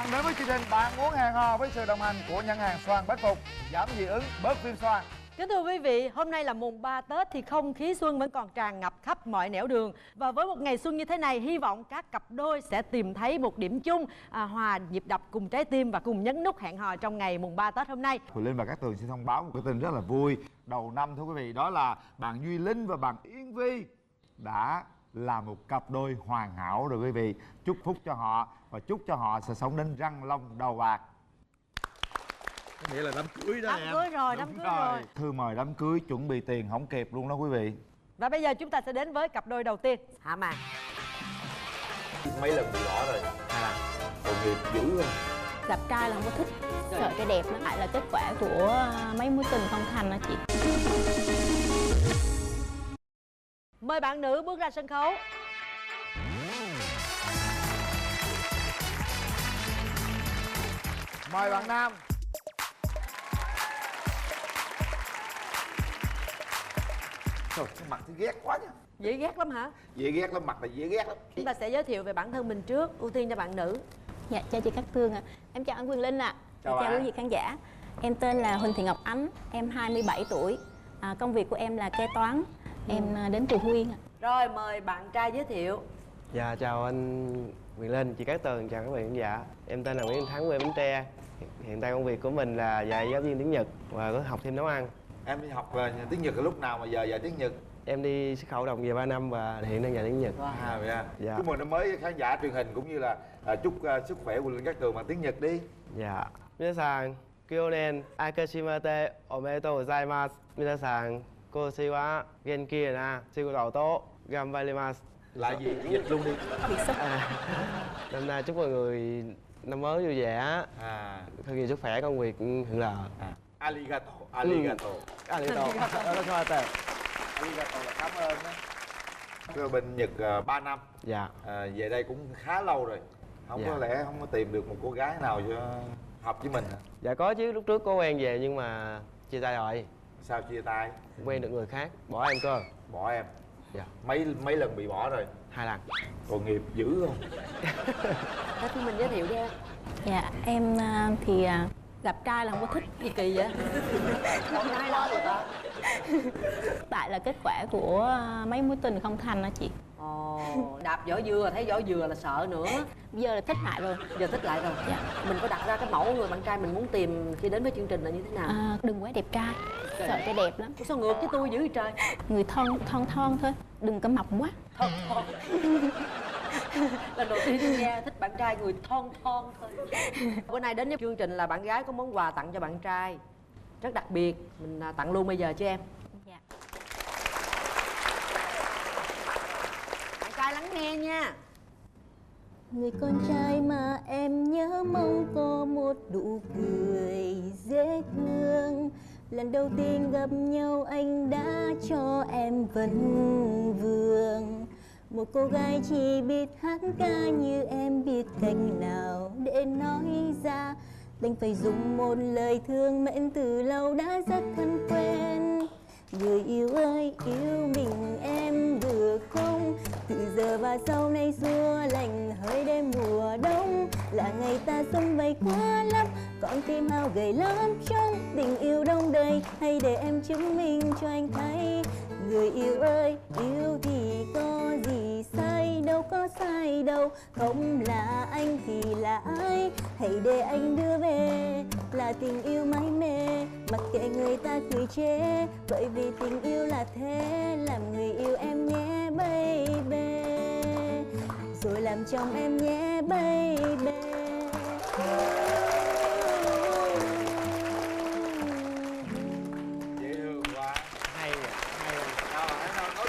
bạn đến với chương trình Bạn Muốn Hẹn Hò với sự đồng hành của nhãn hàng Xoan Bách Phục, giảm dị ứng bớt viêm xoang. Kính thưa quý vị, hôm nay là mùng 3 Tết thì không khí xuân vẫn còn tràn ngập khắp mọi nẻo đường. Và với một ngày xuân như thế này, hy vọng các cặp đôi sẽ tìm thấy một điểm chung, hòa nhịp đập cùng trái tim và cùng nhấn nút hẹn hò trong ngày mùng 3 Tết hôm nay. Thùy Linh và Cát Tường xin thông báo một cái tin rất là vui đầu năm thưa quý vị, đó là bạn Duy Linh và bạn Yến Vi đã là một cặp đôi hoàn hảo rồi quý vị. Chúc phúc cho họ và chúc cho họ sẽ sống đến răng long đầu bạc. Có nghĩa là đám cưới đó Đám em. cưới rồi, đám cưới rồi. Thư mời đám cưới chuẩn bị tiền không kịp luôn đó quý vị. Và bây giờ chúng ta sẽ đến với cặp đôi đầu tiên, Hạ Màn. Mấy lần bị bỏ rồi, tội nghiệp dữ không? Gặp trai là không có thích, sợ cái đẹp nó lại là kết quả của mấy mối tình không thành đó chị. Mời bạn nữ bước ra sân khấu. Mời bạn nam. Trời, cái mặt thì ghét quá nha. Dễ ghét lắm hả? Dễ ghét lắm, mặt là dễ ghét lắm. Chúng ta sẽ giới thiệu về bản thân mình trước, ưu tiên cho bạn nữ. Dạ, chào chị Cát Tường ạ. Em chào anh Quyền Linh ạ. Chào Chào bạn. quý vị khán giả. Em tên là Huỳnh Thị Ngọc Ánh, em 27 tuổi. Công việc của em là kế toán. Em đến từ Phú Yên ạ. Rồi, mời bạn trai giới thiệu. Dạ, chào anh Quyền Linh, chị Cát Tường, chào các bạn khán giả. Em tên là Nguyễn Văn Thắng, quê Bến Tre. Hiện tại công việc của mình là dạy giáo viên tiếng Nhật và có học thêm nấu ăn. Em đi học tiếng Nhật là lúc nào mà giờ dạy tiếng Nhật? Em đi xuất khẩu đồng về 3 năm và hiện đang dạy tiếng Nhật. Vậy à. Dạ. Chúc mừng năm mới khán giả truyền hình cũng như là chúc sức khỏe của Linh Cát Tường bằng tiếng Nhật đi. Dạ. Minasan, kyonen, akashimate, omedetou gozaimasu. Minasan, konnichiwa, genki na, shigoto to, ganbarimasu. Là gì? Dịch luôn đi. Năm nay chúc mọi người năm mới vui vẻ, thật nhiều sức khỏe, công việc hưởng lợi. Arigato, arigato. Arigato. Arigato. Arigato là cảm ơn đó. Tôi ở bên Nhật 3 năm. Dạ. Về đây cũng khá lâu rồi. Không Dạ. có lẽ không có tìm được một cô gái nào cho hợp với mình hả? Dạ có chứ, lúc trước có quen về nhưng mà chia tay rồi. Sao chia tay? Quen được người khác, bỏ em cơ. Bỏ em. Dạ. Mấy lần bị bỏ rồi? 2 lần. Tội nghiệp dữ không? Thế thì mình giới thiệu đi em. Dạ, em thì gặp trai là không có thích. Gì kỳ vậy? Con trai lo rồi đó. Tại là kết quả của mấy mối tình không thành đó chị. Ồ, đạp vỏ dừa, thấy vỏ dừa là sợ nữa. Bây giờ là thích lại rồi. Giờ thích lại rồi. Dạ. Mình có đặt ra cái mẫu người bạn trai mình muốn tìm khi đến với chương trình là như thế nào? Đừng quá đẹp trai, sợ cái đẹp lắm. Ủa sao ngược với tôi dữ vậy trời? Người thon thôi, đừng có mập quá. Thon. Lần đầu tiên tôi nghe thích bạn trai người thon thôi. Bữa nay đến với chương trình là bạn gái có món quà tặng cho bạn trai rất đặc biệt, mình tặng luôn bây giờ cho em. Dạ. Bạn trai lắng nghe nha. Người con trai mà em nhớ mong có một nụ cười dễ thương. Lần đầu tiên gặp nhau anh đã cho em vấn vương. Một cô gái chỉ biết hát ca như em biết cách nào để nói ra. Đành phải dùng một lời thương mến từ lâu đã rất thân quen. Người yêu ơi, yêu mình em được không? Từ giờ và sau này xua lạnh hơi đêm mùa đông. Là ngày ta xuân vầy quá lắm, con tim hao gầy lắm trong tình yêu đông đầy. Hãy để em chứng minh cho anh thấy. Người yêu ơi, yêu thì có gì sai, đâu có sai đâu. Không là anh thì là ai? Hãy để anh đưa về, là tình yêu mãi mê. Mặc kệ người ta cười chê, bởi vì tình yêu là thế. Làm người yêu em nhé baby, rồi làm chồng em nhé baby. Dễ thương quá. Hay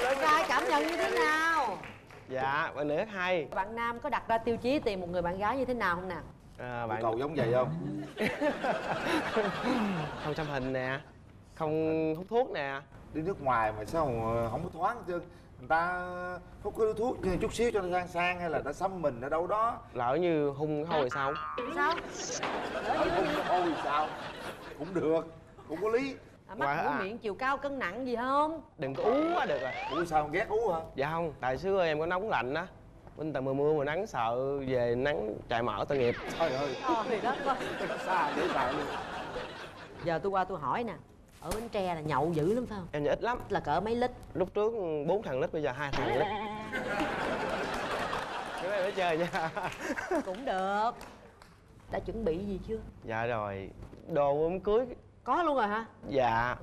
Bạn trai cảm nhận như thế nào? Dạ, bạn nữ rất hay. Bạn nam có đặt ra tiêu chí tìm một người bạn gái như thế nào không nào? Bạn cầu giống vậy không? Không xăm hình nè, không hút thuốc nè. Đi nước ngoài mà sao mà không có thoáng hết trơn. Người ta hút cái thuốc chút xíu cho nó sang sang, hay là ta xăm mình ở đâu đó. Lỡ như hung hôi sao? Sao? Không thôi sao? Cũng được, cũng có lý. Mắt mũi miệng chiều cao cân nặng gì không? Đừng có ú quá được rồi. Ủa sao ghét ú hả? Dạ không, tại xưa em có nóng lạnh á. bên tận mưa nắng sợ về nắng chạy mở tội nghiệp. Trời ơi, Trời đất ơi. xa dễ sợ luôn. Giờ tôi qua tôi hỏi nè, ở Bến Tre là nhậu dữ lắm phải không? Em nhậu ít lắm. Là cỡ mấy lít? Lúc trước 4 thằng lít, bây giờ 2 thằng lít. Cái này phải chơi nha. Cũng được. Đã chuẩn bị gì chưa? Dạ rồi, đồ đám cưới. Có luôn rồi hả? Dạ.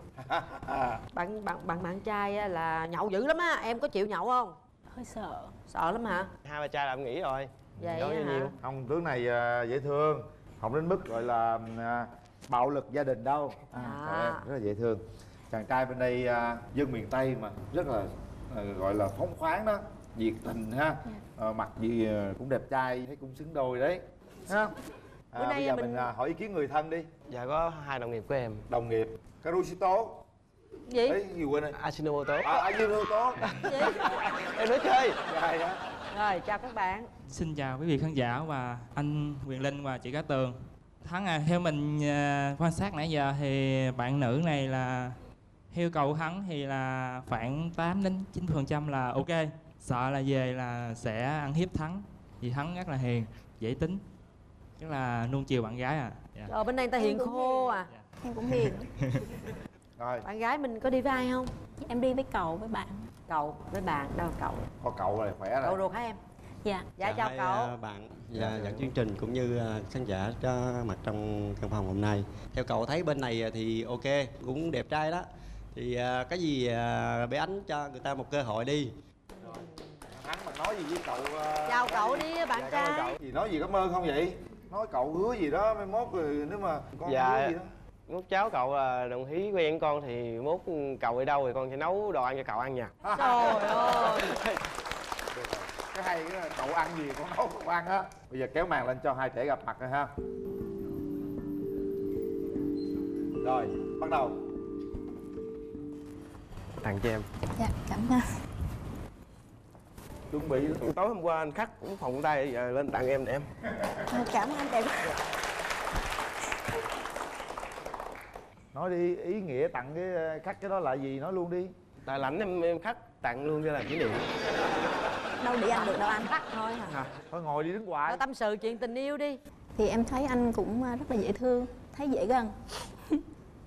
Bạn trai á là nhậu dữ lắm á, em có chịu nhậu không? Hơi sợ. Sợ lắm hả? 2 ba chai là em nghỉ rồi. Vậy Đâu có hả? nhiều. Không, tướng này dễ thương, không đến mức gọi là bạo lực gia đình đâu. Rất là dễ thương. Chàng trai bên đây dân miền Tây mà rất là gọi là phóng khoáng đó, nhiệt tình ha. Mặt gì cũng đẹp trai, thấy cũng xứng đôi đấy ha. Bữa nay Bây giờ mình- mình hỏi ý kiến người thân đi. Dạ có 2 đồng nghiệp của em. Đồng nghiệp Carucito Gì? ấy gì quên rồi. Ajinomoto. Ajinomoto. Gì? Em nói chơi. Dài hả? Rồi, chào các bạn. Xin chào quý vị khán giả và anh Quyền Linh và chị Cát Tường. Thắng theo mình quan sát nãy giờ thì bạn nữ này là yêu cầu Thắng thì là khoảng 8 đến 9% là ok. Sợ là về là sẽ ăn hiếp Thắng vì Thắng rất là hiền, dễ tính, rất là nuông chiều bạn gái à. Dạ. Ở bên đây người ta Em hiền cũng khô à. Em cũng hiền. Rồi, Bạn gái mình có đi với ai không? Em đi với cậu với bạn. Cậu với bạn, đâu là cậu? có cậu rồi khỏe Cậu rồi. ruột hả em? Dạ. Dạ chào hai, cậu. bạn và dẫn chương trình cũng như khán giả có mặt trong căn phòng hôm nay. Theo cậu thấy bên này thì ok, cũng đẹp trai đó. Thì cái gì bé Ánh cho người ta một cơ hội đi. Hắn mà nói gì với cậu? Chào cậu đi bạn Cảm ơn trai. cậu. Gì nói gì cảm ơn không vậy? Nói cậu hứa gì đó, mai mốt rồi nếu mà con Dạ. hứa gì đó. Mốt cháu cậu là đồng ý quen con thì mốt cậu đi đâu thì con sẽ nấu đồ ăn cho cậu ăn nha. Trời ơi. Cái hay cái là cậu ăn gì con nấu cậu ăn á. Bây giờ kéo màn lên cho hai trẻ gặp mặt rồi ha. Rồi, bắt đầu. Tặng cho em. Dạ, cảm ơn. Chuẩn bị. Tối hôm qua anh khắc cũng phòng tay giờ lên tặng em để em. Cảm ơn em. Nói đi, ý nghĩa tặng cái khắc cái đó là gì, nói luôn đi. Tại lãnh em khắc tặng luôn cho làm kỷ niệm. Đâu đi ăn được đâu anh. Bắt thôi hả? Thôi ngồi đi đứng Nói hoài. tâm sự chuyện tình yêu đi. Thì em thấy anh cũng rất là dễ thương, thấy dễ gần.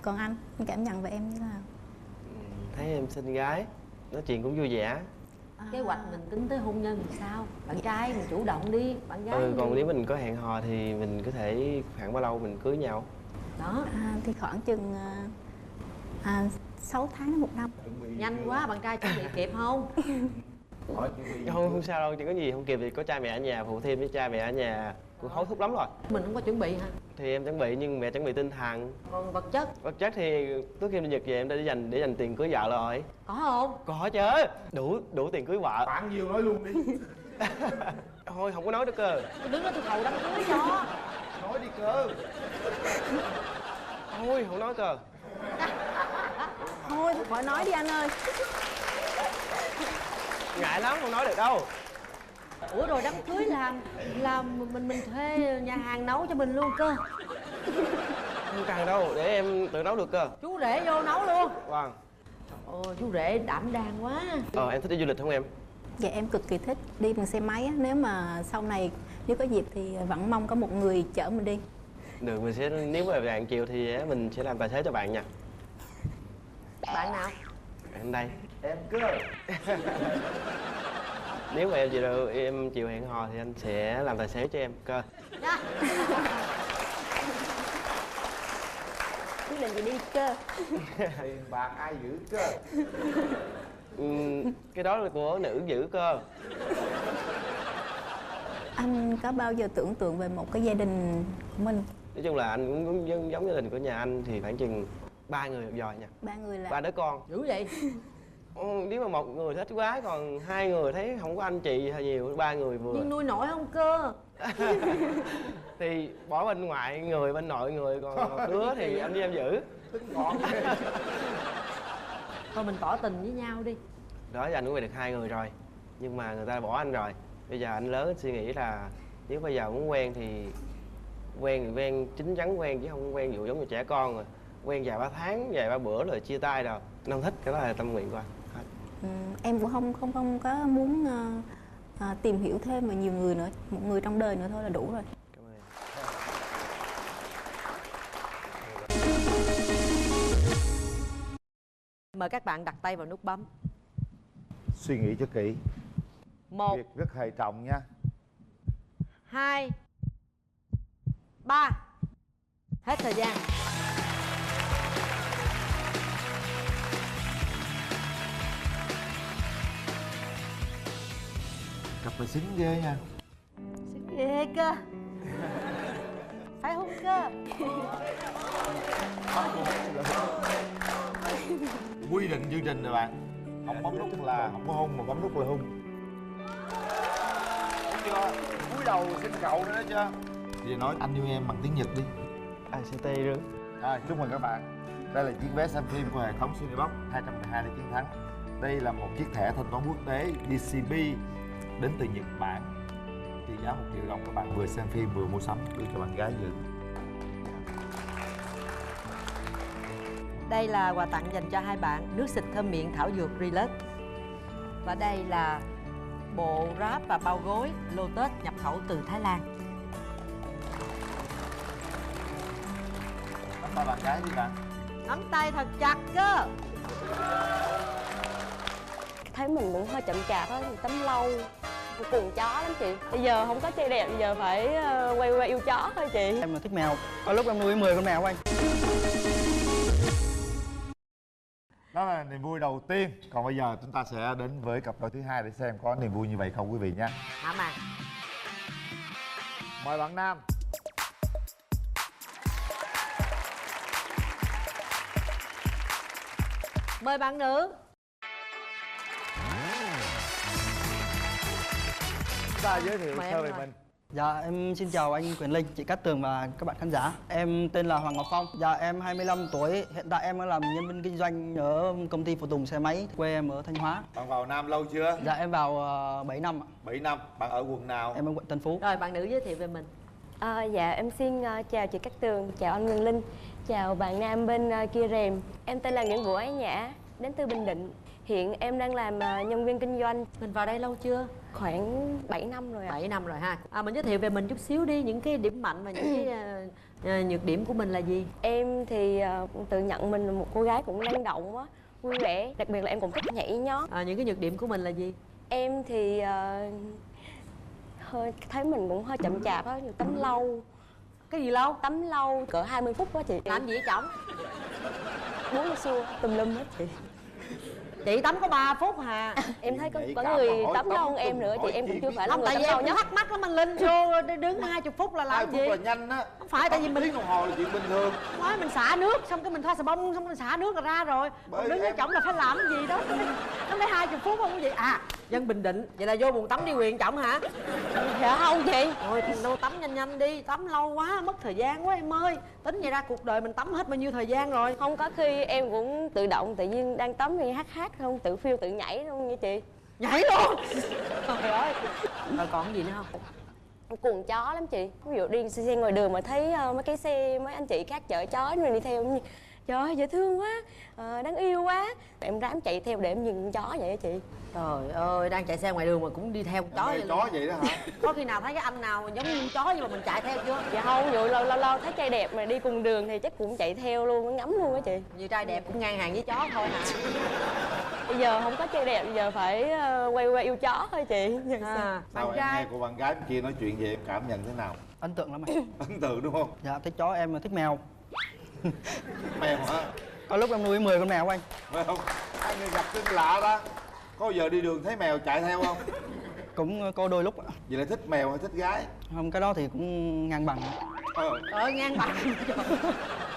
Còn anh cảm nhận về em như thế nào? Thấy em xinh gái, nói chuyện cũng vui vẻ. Kế hoạch mình tính tới hôn nhân thì sao? Bạn trai mình chủ động đi, bạn gái Còn đi. nếu mình có hẹn hò thì mình có thể khoảng bao lâu mình cưới nhau? Đó, Thì khoảng chừng 6 tháng đến 1 năm. nhanh quá bạn trai chuẩn bị kịp không? Hỏi chuẩn bị. Không sao đâu, chỉ có gì không kịp thì có cha mẹ ở nhà phụ thêm, với cha mẹ ở nhà cũng hối thúc lắm rồi. Mình không có chuẩn bị hả? Thì em chuẩn bị nhưng mẹ chuẩn bị tinh thần. Còn vật chất Vật chất thì trước khi đi Nhật về em đã dành tiền cưới vợ rồi. có không? Có chứ, đủ tiền cưới vợ. Bạn nhiều nói luôn đi. Thôi không có nói được cơ. Tôi đứng đó tôi thầu đám cưới cho. Nói đi cơ. Thôi không nói cơ. Thôi khỏi nói đi anh ơi. Ngại lắm không nói được đâu. Ủa rồi đám cưới làm mình thuê nhà hàng nấu cho mình luôn cơ. Không cần đâu, để em tự nấu được cơ. Chú rể vô nấu luôn. Vâng. Ôi chú rể đảm đang quá. Em thích đi du lịch không em? Dạ em cực kỳ thích đi bằng xe máy á. Nếu mà sau này nếu có dịp thì vẫn mong có một người chở mình đi. Được, mình sẽ, nếu mà bạn chịu thì mình sẽ làm tài xế cho bạn nha. Bạn nào? Em đây. Em cơ. Nếu mà em chịu hẹn hò thì anh sẽ làm tài xế cho em cơ. Nha. Quyết định gì đi cơ. Tiền bạc ai giữ cơ. Cái đó là của nữ giữ cơ. Anh có bao giờ tưởng tượng về một cái gia đình của mình? Nói chung là anh cũng giống gia đình của nhà anh thì khoảng chừng 3 người rồi nha. 3 người là 3 đứa con. Dữ vậy. Nếu mà một người thích quá, còn 2 người thấy không có anh chị hay nhiều, 3 người vừa. Nhưng nuôi nổi không cơ? Thì bỏ bên ngoại người, bên nội người, còn một đứa thì anh với em giữ. Tính gọn. Thôi mình tỏ tình với nhau đi. Đó giờ anh cũng về được 2 người rồi, nhưng mà người ta bỏ anh rồi. Bây giờ anh lớn suy nghĩ là nếu bây giờ muốn quen thì quen thì quen chín chắn quen, chứ không quen dụ giống như trẻ con rồi quen vài 3 tháng vài 3 bữa rồi chia tay rồi. Anh không thích, cái đó là tâm nguyện của anh. em cũng không có muốn tìm hiểu thêm và nhiều người nữa, một người trong đời nữa thôi là đủ rồi. Cảm ơn em. Mời các bạn đặt tay vào nút bấm. Suy nghĩ cho kỹ. 1, Việc rất hệ trọng nha. 2, 3. Hết thời gian. Cặp này xinh ghê nha. Ghê cơ. Phải hung cơ. Quy định chương trình rồi bạn. Không bấm nút là không có hung, mà bấm nút là hung. Đúng chưa? Cúi đầu xin cậu nữa đó chưa? Giờ nói anh yêu em bằng tiếng Nhật đi. ICT rồi. Chúc mừng các bạn. Đây là chiếc vé xem phim của hệ thống Cinebox 212 để chiến thắng. Đây là một chiếc thẻ thanh toán quốc tế DCB đến từ Nhật Bản. Trị giá 1 triệu đồng, các bạn vừa xem phim vừa mua sắm, đưa cho bạn gái dự. Đây là quà tặng dành cho hai bạn, nước xịt thơm miệng thảo dược Relax. Và đây là bộ wrap và bao gối Lotus nhập khẩu từ Thái Lan. Nắm tay bạn gái đi bạn. Nắm tay thật chặt cơ. Thấy mình cũng hơi chậm chạp á, tấm lâu cuồng chó lắm chị. Bây giờ không có trai đẹp, bây giờ phải quay qua yêu chó thôi chị. Em là thích mèo, có lúc em nuôi 10 con mèo anh. Đó là niềm vui đầu tiên. Còn bây giờ chúng ta sẽ đến với cặp đôi thứ hai để xem có niềm vui như vậy không quý vị nha. Hả màn. Mời bạn nam. Mời bạn nữ. Chúng ta giới thiệu Mời sơ em về rồi. mình. Dạ em xin chào anh Quyền Linh, chị Cát Tường và các bạn khán giả. Em tên là Hoàng Ngọc Phong. Dạ em 25 tuổi, hiện tại em đang làm nhân viên kinh doanh ở công ty phụ tùng xe máy, quê em ở Thanh Hóa. Bạn vào Nam lâu chưa? Dạ em vào 7 năm ạ. 7 năm. Bạn ở quận nào? Em ở quận Tân Phú. Rồi bạn nữ giới thiệu về mình. Dạ em xin chào chị Cát Tường, chào anh Nguyên Linh, chào bạn nam bên kia rèm. Em tên là Nguyễn Vũ Ái Nhã, đến từ Bình Định. Hiện em đang làm nhân viên kinh doanh. Mình vào đây lâu chưa? Khoảng 7 năm rồi ạ. 7 năm rồi ha. Mình giới thiệu về mình chút xíu đi, những cái điểm mạnh và những cái nhược điểm của mình là gì? Em thì tự nhận mình là một cô gái cũng năng động á, vui vẻ. Đặc biệt là em cũng thích nhảy nhót. Những cái nhược điểm của mình là gì? Em thì hơi thấy mình cũng hơi chậm chạp á, tắm lâu. Cái gì lâu? Tắm lâu cỡ 20 phút quá chị. Làm gì vậy chồng? Bún xua tùm lum hết chị. Chị tắm có 3 phút hà. Em thấy Nhảy có cả người mà hỏi tắm lâu hơn tắm em cùng nữa chị, hỏi em cũng chi chưa biết phải là Không, người tại tắm vì lâu em nhất. thắc mắc lắm, anh Linh vô đứng 20 phút là 2 làm phút gì? là nhanh á. Không phải tại vì mình tiếng đồng hồ là chuyện bình thường. nói mình xả nước xong cái mình thoa xà bông xong mình xả nước là ra rồi. Bởi Còn đứng với em- chồng là phải làm cái gì đó. Nó phải 20 phút không có gì. Dân Bình Định vậy là vô buồng tắm đi quyền chồng hả? Dạ không chị. Thôi đâu tắm nhanh nhanh đi, tắm lâu quá mất thời gian quá em ơi. Tính vậy ra cuộc đời mình tắm hết bao nhiêu thời gian rồi. Không, có khi em cũng tự động tự nhiên đang tắm thì hát không, tự phiêu tự nhảy luôn nha chị. Nhảy luôn. Trời ơi. Rồi còn gì nữa không? Cuồng chó lắm chị. Ví dụ đi xe ngoài đường mà thấy mấy cái xe mấy anh chị khác chở chó rồi đi theo như trời ơi dễ thương quá, đáng yêu quá. Em ráng chạy theo để em nhìn con chó vậy đó chị. Trời ơi, đang chạy xe ngoài đường mà cũng đi theo con chó Mê vậy chó luôn. vậy đó hả? Có khi nào thấy cái anh nào giống như con chó nhưng mà mình chạy theo chưa? Dạ không, ví dụ lâu thấy trai đẹp mà đi cùng đường thì chắc cũng chạy theo luôn, ngắm luôn á chị. Vì trai đẹp cũng ngang hàng với chó thôi hả? Bây giờ không có trai đẹp, bây giờ phải quay qua yêu chó thôi chị. Sao Bạn em trai nghe của bạn gái bên kia nói chuyện về em cảm nhận thế nào? Ấn tượng lắm anh. Ấn tượng đúng không? Dạ thích chó, em thích mèo. Mèo hả? Có lúc em nuôi 10 con mèo anh. Phải không? Hai người gặp tên lạ đó. Có bao giờ đi đường thấy mèo chạy theo không? Cũng có đôi lúc ạ. Vậy là thích mèo hay thích gái? Không, cái đó thì cũng ngang bằng. Ngang bằng.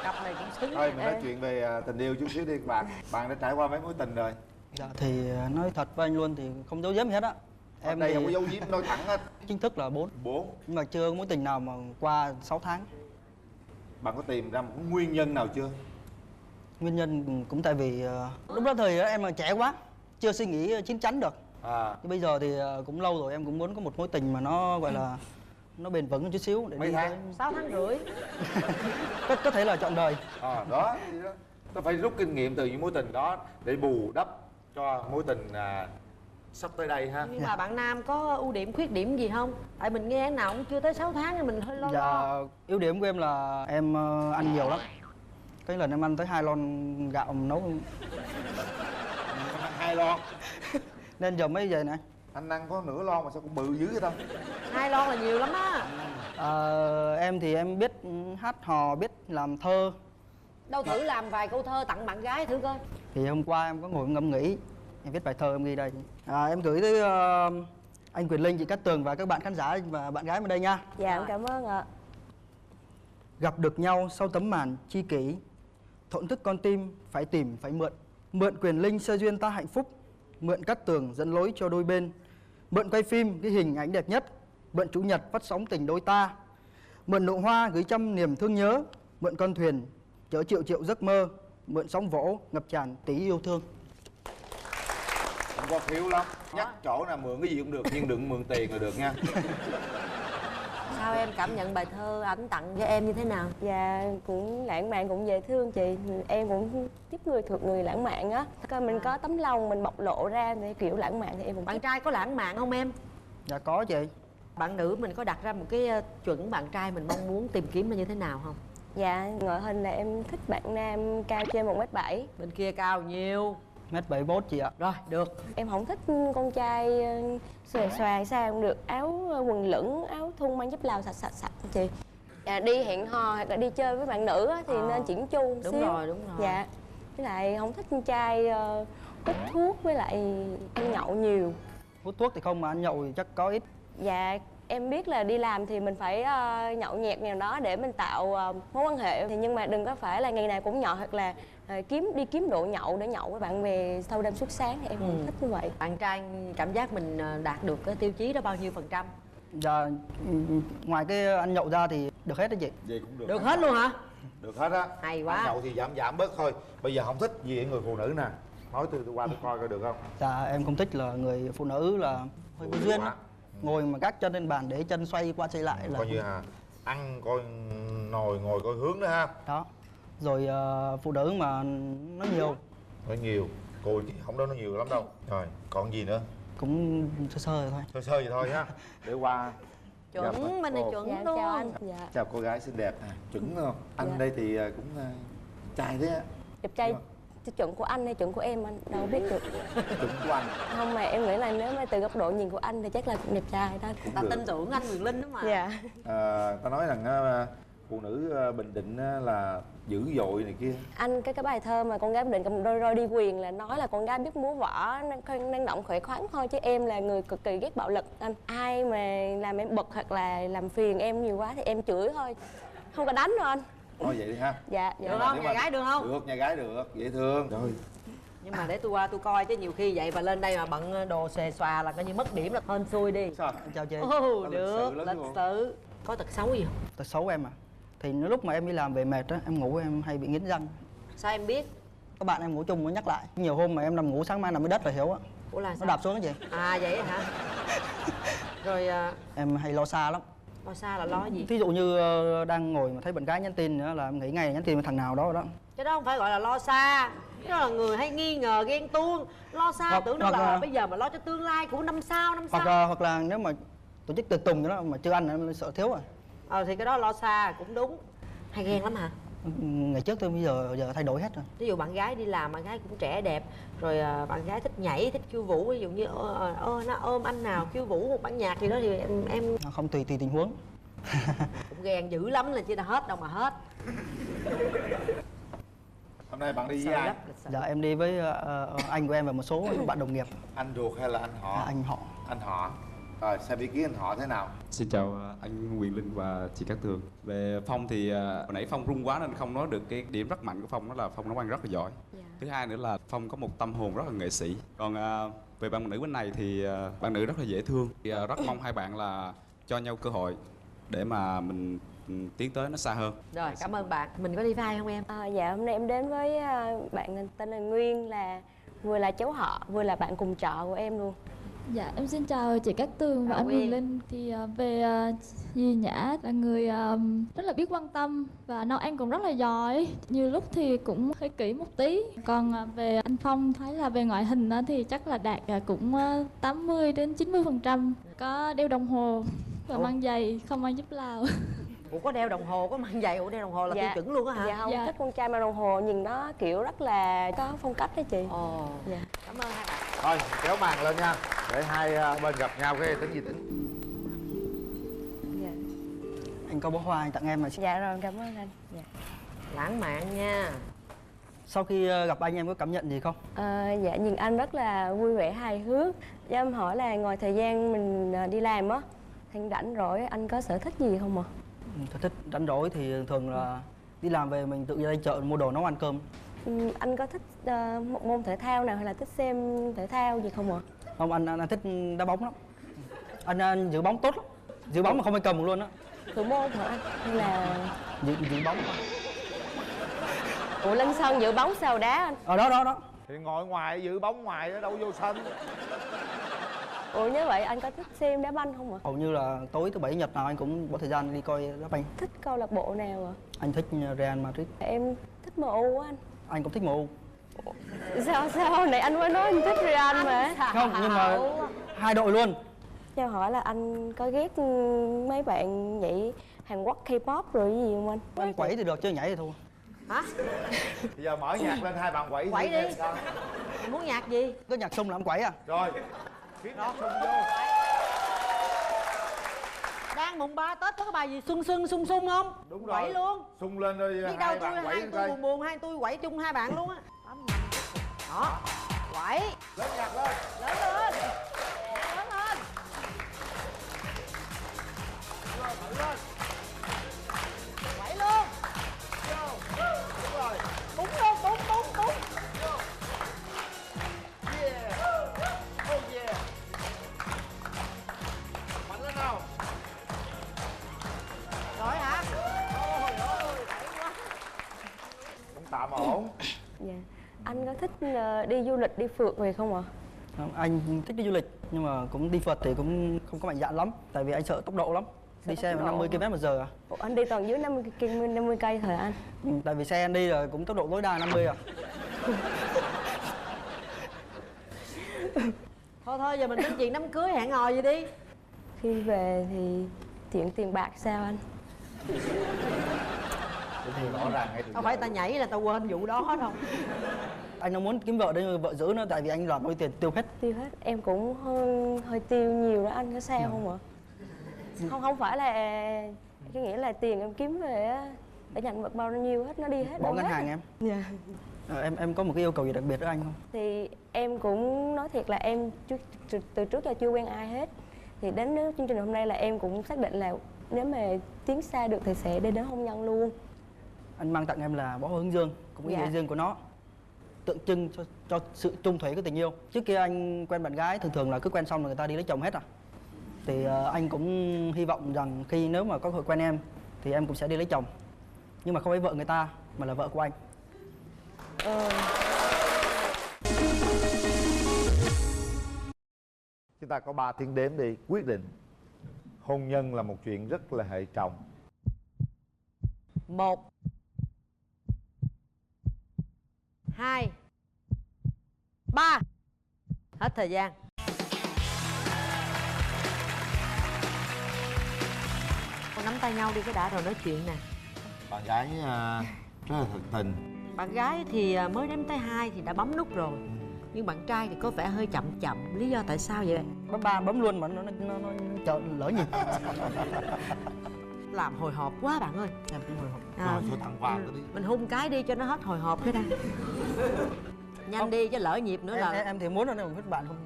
Cặp này cũng xứng. Thôi mình nói chuyện về tình yêu chút xíu đi các bạn. Bạn đã trải qua mấy mối tình rồi? Dạ thì nói thật với anh luôn thì không giấu giếm gì hết á. Em đây thì không có dấu diếm nói thẳng hết. chính thức là 4, 4. nhưng mà chưa có mối tình nào mà qua 6 tháng. Bạn có tìm ra một nguyên nhân nào chưa? Nguyên nhân cũng tại vì lúc đó thời đó em là trẻ quá, chưa suy nghĩ chín chắn được. Nhưng bây giờ thì cũng lâu rồi, em cũng muốn có một mối tình mà nó gọi là nó bền vững một chút xíu để Mấy đi tháng? 6 tháng rưỡi. có thể là trọn đời. Đó. Ta phải rút kinh nghiệm từ những mối tình đó để bù đắp cho mối tình sắp tới đây ha. Nhưng mà bạn nam có ưu điểm khuyết điểm gì không? Tại mình nghe nào cũng chưa tới 6 tháng nên mình hơi lo Dạ, lo. ưu điểm của em là em ăn nhiều lắm. Cái lần em ăn tới 2 lon gạo nấu Ăn 2 lon. nên giờ mới về nè. Anh ăn có nửa lon mà sao cũng bự dữ vậy ta? 2 lon là nhiều lắm á. Em thì em biết hát hò, biết làm thơ. Đâu thử làm vài câu thơ tặng bạn gái thử coi. Thì hôm qua em có ngồi ngẫm nghĩ, em viết bài thơ em ghi đây. Em gửi tới anh Quyền Linh, chị Cát Tường và các bạn khán giả và bạn gái bên đây nha. Dạ em cảm ơn ạ. Gặp được nhau sau tấm màn chi kỷ, thổn thức con tim phải tìm phải mượn. Mượn Quyền Linh sơ duyên ta hạnh phúc, mượn Cát Tường dẫn lối cho đôi bên. Mượn quay phim cái hình ảnh đẹp nhất, mượn Chủ nhật phát sóng tình đôi ta. Mượn nụ hoa gửi trăm niềm thương nhớ, mượn con thuyền chở triệu triệu giấc mơ, mượn sóng vỗ ngập tràn tí yêu thương. Không có thiếu lắm. Nhắc chỗ nào mượn cái gì cũng được nhưng đừng mượn tiền là được nha. Sao em cảm nhận bài thơ ảnh tặng cho em như thế nào? Dạ cũng lãng mạn, cũng dễ thương chị. Em cũng tiếp người thuộc người lãng mạn á. Coi mình có tấm lòng mình bộc lộ ra để kiểu lãng mạn thì em cũng Bạn trai có lãng mạn không em? Dạ có chị. Bạn nữ mình có đặt ra một cái chuẩn bạn trai mình mong muốn tìm kiếm là như thế nào không? Dạ ngoại hình là em thích bạn nam cao trên 1m7. Bên kia cao nhiều. 1m71 chị ạ. Rồi, được. Em không thích con trai xòe xòa sao không được, áo quần lửng, áo thun mang dép Lào sạch sạch sạch chị. Dạ, đi hẹn hò hoặc là đi chơi với bạn nữ á, thì nên chỉnh chu Đúng xíu. rồi, đúng rồi. Dạ. Với lại không thích con trai hút thuốc với lại ăn nhậu nhiều. Hút thuốc thì không mà ăn nhậu thì chắc có ít. Dạ em biết là đi làm thì mình phải nhậu nhẹt nào đó để mình tạo mối quan hệ, thì nhưng mà đừng có phải là ngày nào cũng nhậu hoặc là kiếm độ nhậu để nhậu với bạn bè sau đêm suốt sáng, thì em không thích như vậy. Bạn trai cảm giác mình đạt được cái tiêu chí đó bao nhiêu %? Dạ, ngoài cái ăn nhậu ra thì được hết đó chị. Vậy cũng được. Được hết luôn hả? Được hết á. Hay quá. Ăn nhậu thì giảm bớt thôi. Bây giờ không thích gì ở người phụ nữ nè. Nói tôi qua tôi coi coi được không? Dạ em không thích là người phụ nữ là hơi vô duyên á. Ngồi mà gác chân lên bàn để chân xoay qua xoay lại là Coi như ăn coi ngồi coi hướng đó ha. đó. Rồi phụ nữ mà nói nhiều Nói nhiều. Cô không đó nói nhiều lắm đâu. Rồi còn gì nữa? cũng sơ sơ rồi thôi. Sơ sơ vậy thôi ha. Để qua gặp Chuẩn, mình này cô. chuẩn Dạ, luôn. chào anh. Dạ. Chào cô gái xinh đẹp nè. Chuẩn không? Anh Dạ. đây thì cũng trai thế á. Đẹp trai chuẩn của anh hay chuẩn của em anh đâu biết được. Chuẩn của anh. Không, mà em nghĩ là nếu mà từ góc độ nhìn của anh thì chắc là cũng đẹp trai đó. Ta được. tin tưởng anh Quyền Linh đó mà. Dạ. Ta nói rằng phụ nữ Bình Định là dữ dội này kia. Anh cái bài thơ mà con gái Bình Định cầm đôi roi đi quyền là nói là con gái biết múa võ năng động khỏe khoắn thôi, chứ em là người cực kỳ ghét bạo lực anh. Ai mà làm em bực hoặc là làm phiền em nhiều quá thì em chửi thôi, không có đánh đâu anh. Thôi vậy đi ha. Dạ Được dạ. không? Nếu Nhà mà- gái được không? Được, nhà gái được, dễ thương. Rồi. Nhưng mà để tôi qua tôi coi chứ nhiều khi vậy mà lên đây mà bận đồ xòe xòa là coi như mất điểm, là hên xui đi. Sao? Em chào chị. Ồ, lịch sự được, lắm lịch luôn. sự. Có tật xấu gì không? Tật xấu em à? Thì lúc mà em đi làm về mệt á, em ngủ em hay bị nghiến răng. Sao em biết? Các bạn em ngủ chung mới nhắc lại. Nhiều hôm mà em nằm ngủ sáng mai nằm dưới đất là hiểu á. Ủa là Nó sao? đạp xuống đó chị. À vậy hả? Rồi Em hay lo xa lắm. lo xa là lo gì? Ví dụ như đang ngồi mà thấy bạn gái nhắn tin nữa là em nghĩ ngay nhắn tin với thằng nào đó đó. Cái đó không phải gọi là lo xa. Cái đó là người hay nghi ngờ ghen tuông. Lo xa Hoặc- tưởng đâu hoặc là là- bây giờ mà lo cho tương lai của năm sau. Hoặc là nếu mà tổ chức tiệc tùng đó mà chưa ăn em sợ thiếu à. Thì cái đó lo xa cũng đúng. Hay ghen lắm hả? Ngày trước tôi bây giờ thay đổi hết rồi. Ví dụ bạn gái đi làm, bạn gái cũng trẻ đẹp, rồi bạn gái thích nhảy, thích khiêu vũ, ví dụ như nó ôm anh nào khiêu vũ một bản nhạc gì đó thì em Không, tùy tình huống. cũng ghen dữ lắm là chứ đã hết đâu mà hết. Hôm nay bạn đi Lịch với sự ai? lắm, lịch sự. Dạ em đi với anh của em và một số bạn đồng nghiệp. Anh ruột hay là anh họ? Anh họ. Anh họ. Rồi xem ý kiến anh họ thế nào? Xin chào anh Quyền Linh và chị Cát Tường. Về Phong thì hồi nãy Phong rung quá nên không nói được cái điểm rất mạnh của Phong, đó là Phong nấu ăn rất là giỏi. Thứ hai nữa là Phong có một tâm hồn rất là nghệ sĩ. Còn về bạn nữ bên này thì bạn nữ rất là dễ thương. Thì, rất mong hai bạn là cho nhau cơ hội để mà mình tiến tới nó xa hơn. Rồi, cảm ơn bạn. Mình có đi vai không em? Dạ hôm nay em đến với bạn tên là Nguyên, là vừa là cháu họ vừa là bạn cùng trọ của em luôn. Dạ, em xin chào chị Cát Tường và anh Quyền Linh. Thì về dì Nhã là người rất là biết quan tâm và nấu ăn cũng rất là giỏi. Nhiều lúc thì cũng hơi kỹ một tí. Còn về anh Phong thấy là về ngoại hình thì chắc là đạt cũng 80 đến 90%. Có đeo đồng hồ và mang giày, không ai giúp lao. Ủa có đeo đồng hồ, có mang giày, ủa đeo đồng hồ là tiêu chuẩn luôn á hả? Dạ không, thích con trai mang đồng hồ nhìn nó kiểu rất là có phong cách đó chị. Ồ, dạ. Cảm ơn hai bạn. Thôi kéo màn lên nha, để hai bên gặp nhau cái tính gì tính. Dạ. Anh có bó hoa anh tặng em mà. Dạ rồi, cảm ơn anh. Dạ. Lãng mạn nha. Sau khi gặp anh em có cảm nhận gì không? Dạ nhìn anh rất là vui vẻ hài hước. Cho em hỏi là ngoài thời gian mình đi làm á, anh rảnh rỗi anh có sở thích gì không ạ? Sở thích rảnh rỗi thì thường là đi làm về mình tự ra đây chợ mua đồ nấu ăn cơm. Anh có thích một môn thể thao nào hay là thích xem thể thao gì không ạ? Không, anh thích đá bóng lắm. Anh giữ bóng tốt lắm. Giữ bóng mà không phải cầm luôn á. Thủ môn hả anh? Hay là giữ bóng. Ủa lên sân giữ bóng sao đá anh? Đó. Thì ngồi ngoài giữ bóng ngoài đó, đâu vô sân. Ủa như vậy anh có thích xem đá banh không ạ? Hầu như là tối thứ bảy nhật nào anh cũng bỏ thời gian đi coi đá banh. Thích câu lạc bộ nào ạ? Anh thích Real Madrid. Em thích MU á anh. Anh cũng thích MU. Sao hồi nãy anh mới nói anh thích Real mà. Không, nhưng mà hai đội luôn. Cho hỏi là anh có ghét mấy bạn nhảy Hàn Quốc K-pop rồi gì không anh? Anh quẩy thì được chứ nhảy thì thôi. Hả? Bây giờ mở nhạc lên hai bạn quẩy. Quẩy đi. Em muốn nhạc gì? Có nhạc sung làm quẩy à? Rồi. Khiến nhạc sung vô. Đang mùng 3 Tết có cái bài gì sung không? Đúng rồi. Quẩy luôn. Sung lên rồi Biết đâu hai tôi bạn quẩy hai lên tôi coi. buồn hai tôi quẩy chung hai bạn luôn á. Đó. Quẩy. Lên nhạc lên. Lớn lên. Lớn lên. Lên. Quẩy luôn. Đúng rồi. Búng luôn, búng. Yeah. Oh yeah. Mạnh lên nào. Rồi hả? Cũng tạm ổn. Dạ. Anh có thích đi du lịch đi phượt về không ạ? Anh thích đi du lịch nhưng mà cũng đi phượt thì cũng không có mạnh dạn lắm. Tại vì anh sợ tốc độ lắm. Đi xe 50 km/h à. Ủa, anh đi toàn dưới 50 cây thôi anh? Tại vì xe anh đi là cũng tốc độ tối đa 50 à. Thôi giờ mình tính chuyện đám cưới hẹn hò gì đi. Khi về thì chuyện tiền bạc sao anh? Thì rõ ràng ngay từ Không phải ta nhảy là ta quên vụ đó đâu. Anh không muốn kiếm vợ để vợ giữ nữa tại vì anh làm bao nhiêu tiền tiêu hết. Tiêu hết. Em cũng hơi tiêu nhiều đó anh, có sao không ạ? Không phải là cái nghĩa là tiền em kiếm về á để nhận vật bao nhiêu hết nó đi hết. Bỏ ngân hàng em. Dạ. Em có một cái yêu cầu gì đặc biệt với anh không? Thì em cũng nói thiệt là em từ trước giờ chưa quen ai hết. Thì đến chương trình hôm nay là em cũng xác định là nếu mà tiến xa được thì sẽ đi đến hôn nhân luôn. Anh mang tặng em là bó hoa hướng dương, cũng ý nghĩa riêng của nó, tượng trưng cho sự trung thủy của tình yêu. Trước kia anh quen bạn gái thường là cứ quen xong là người ta đi lấy chồng hết à. Thì anh cũng hy vọng rằng khi nếu mà có cơ hội quen em thì em cũng sẽ đi lấy chồng, nhưng mà không phải vợ người ta mà là vợ của anh. Chúng ta có 3 tiếng đếm đi quyết định. Hôn nhân là một chuyện rất là hệ trọng. 1 2 3. Hết thời gian. Con nắm tay nhau đi cái đã rồi nói chuyện nè. Bạn gái rất là thật tình. Bạn gái thì mới đếm tới 2 thì đã bấm nút rồi. Nhưng bạn trai thì có vẻ hơi chậm. Lý do tại sao vậy? Bấm 3 bấm luôn mà nó lỡ nhịp. Làm hồi hộp quá bạn ơi. Em cũng hồi hộp. Rồi thôi tặng quà tôi đi. Mình hung cái đi cho nó hết hồi hộp cái đã. Nhanh đi chứ lỡ nhịp nữa là em thì muốn là nếu mà thích bạn không.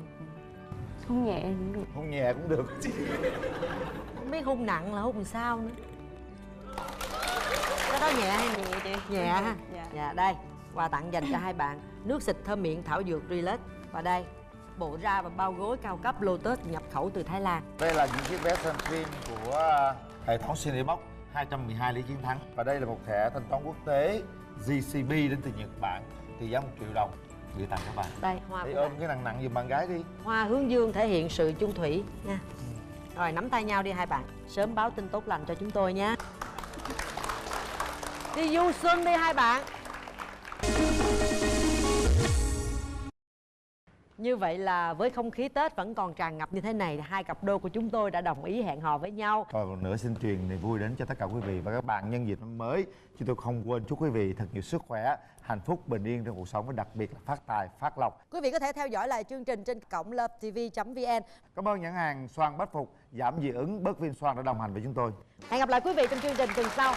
Hôn nhẹ cũng được. Hôn nhẹ cũng được. không biết hung nặng là hung sao nữa. Cái đó nhẹ hay nhẹ chị? Nhẹ ha. Dạ đây, quà tặng dành cho hai bạn. Nước xịt thơm miệng thảo dược Relax. Và đây, bộ ra và bao gối cao cấp Lotus nhập khẩu từ Thái Lan. Đây là những chiếc vé xem phim của hệ thống Cinebox 212 Lý Chiến Thắng. Và đây là một thẻ thanh toán quốc tế GCB đến từ Nhật Bản, trị giá 1 triệu đồng. gửi tặng các bạn. Đây, hoa Đi của ôm bạn. cái nặng nặng giùm bạn gái đi. Hoa hướng dương thể hiện sự chung thủy nha. Rồi nắm tay nhau đi hai bạn. Sớm báo tin tốt lành cho chúng tôi nhé. Đi du xuân đi hai bạn. Như vậy là với không khí Tết vẫn còn tràn ngập như thế này thì hai cặp đôi của chúng tôi đã đồng ý hẹn hò với nhau. Còn một nữa xin truyền niềm vui đến cho tất cả quý vị và các bạn nhân dịp năm mới. Chúng tôi không quên chúc quý vị thật nhiều sức khỏe, hạnh phúc, bình yên trong cuộc sống và đặc biệt là phát tài, phát lộc. Quý vị có thể theo dõi lại chương trình trên cổng lovetv.vn. Cảm ơn nhãn hàng xoan Bách Phục giảm dị ứng bớt viên xoan đã đồng hành với chúng tôi. Hẹn gặp lại quý vị trong chương trình tuần sau.